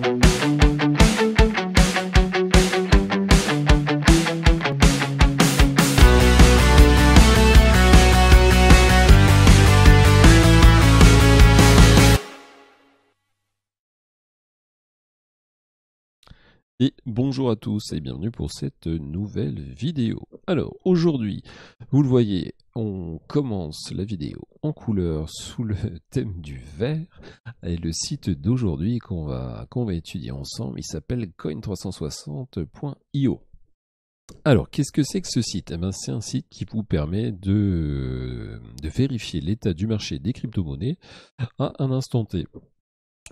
Et bonjour à tous et bienvenue pour cette nouvelle vidéo. Alors aujourd'hui, vous le voyez, on commence la vidéo en couleur sous le thème du vert. Et le site d'aujourd'hui qu'on va étudier ensemble, il s'appelle coin360.io. Alors, qu'est-ce que c'est que ce site? C'est un site qui vous permet de vérifier l'état du marché des crypto-monnaies à un instant T.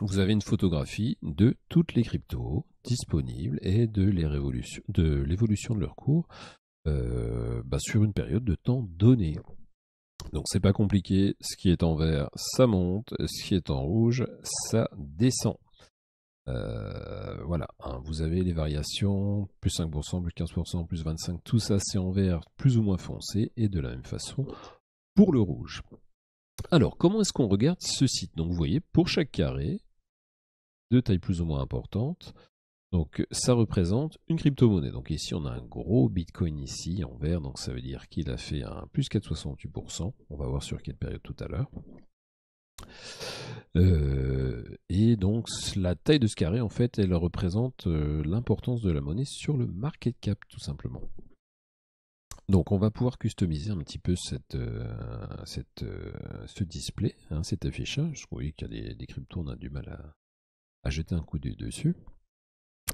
Vous avez une photographie de toutes les cryptos disponibles et de l'évolution de leur cours sur une période de temps donnée. Donc c'est pas compliqué, ce qui est en vert, ça monte, ce qui est en rouge, ça descend. Voilà, vous avez les variations, plus 5%, plus 15%, plus 25%, tout ça c'est en vert plus ou moins foncé, et de la même façon pour le rouge. Alors, comment est-ce qu'on regarde ce site? Donc vous voyez, pour chaque carré, de taille plus ou moins importante, donc ça représente une crypto-monnaie. Donc ici on a un gros Bitcoin ici en vert, donc ça veut dire qu'il a fait un plus 4,68%. On va voir sur quelle période tout à l'heure. Et donc la taille de ce carré, en fait, elle représente l'importance de la monnaie sur le market cap, tout simplement. Donc on va pouvoir customiser un petit peu ce display, cet affichage. Vous voyez qu'il y a des cryptos, on a du mal à jeter un coup d'œil dessus.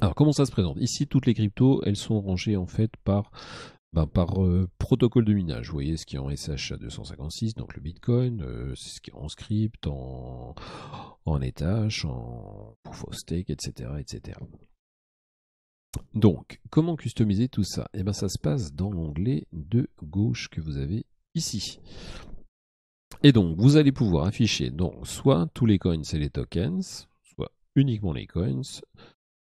Alors comment ça se présente? Ici toutes les cryptos, elles sont rangées en fait par protocole de minage. Vous voyez ce qui est en SHA-256, donc le Bitcoin, ce qui est en script, en Ethash, en Proof of Stake, etc., etc. Donc comment customiser tout ça? Ça se passe dans l'onglet de gauche que vous avez ici. Et donc vous allez pouvoir afficher donc soit tous les coins et les tokens, soit uniquement les coins,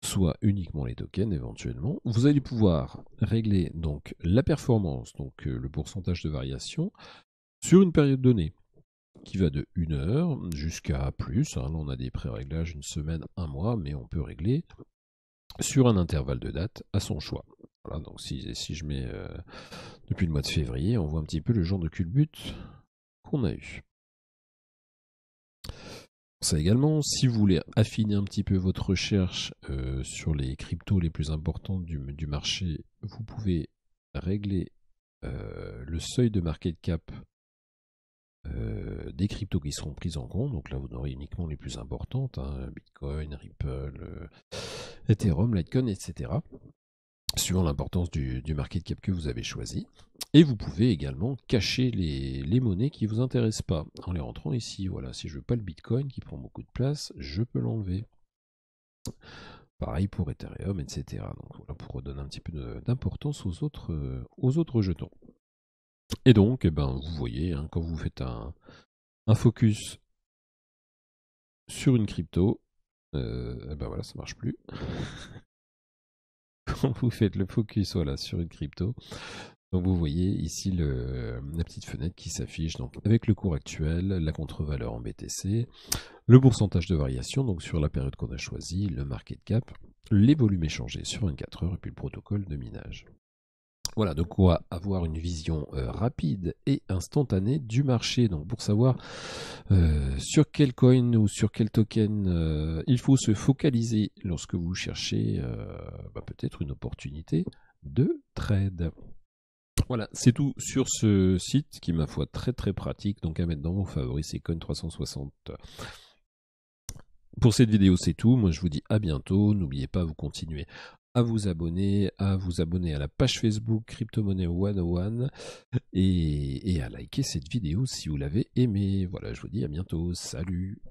soit uniquement les tokens éventuellement. Vous allez pouvoir régler donc la performance, donc le pourcentage de variation, sur une période donnée, qui va de 1 heure jusqu'à plus. Là on a des pré-réglages, une semaine, un mois, mais on peut régler sur un intervalle de date à son choix. Voilà, donc si je mets depuis le mois de février, on voit un petit peu le genre de culbute qu'on a eu. Ça également, si vous voulez affiner un petit peu votre recherche sur les cryptos les plus importantes du marché, vous pouvez régler le seuil de market cap des cryptos qui seront prises en compte. Donc là, vous aurez uniquement les plus importantes, Bitcoin, Ripple, Ethereum, Litecoin, etc. Suivant l'importance du market cap que vous avez choisi. Et vous pouvez également cacher les monnaies qui ne vous intéressent pas en les rentrant ici. Voilà, si je ne veux pas le Bitcoin qui prend beaucoup de place, je peux l'enlever. Pareil pour Ethereum, etc. Donc voilà, pour redonner un petit peu d'importance aux autres jetons. Et donc, vous voyez, quand vous faites un focus sur une crypto, voilà, ça ne marche plus. Quand vous faites le focus sur une crypto, donc vous voyez ici la petite fenêtre qui s'affiche donc avec le cours actuel, la contre-valeur en BTC, le pourcentage de variation donc sur la période qu'on a choisie, le market cap, les volumes échangés sur 24 heures et puis le protocole de minage. Voilà, donc on va avoir une vision rapide et instantanée du marché. Donc pour savoir sur quel coin ou sur quel token il faut se focaliser lorsque vous cherchez peut-être une opportunité de trade. Voilà, c'est tout sur ce site qui est ma foi très très pratique, donc à mettre dans vos favoris, c'est Coin360. Pour cette vidéo c'est tout, moi je vous dis à bientôt, n'oubliez pas vous continuez à vous abonner à la page Facebook Crypto-Monnaie 101 et à liker cette vidéo si vous l'avez aimée. Voilà, je vous dis à bientôt, salut.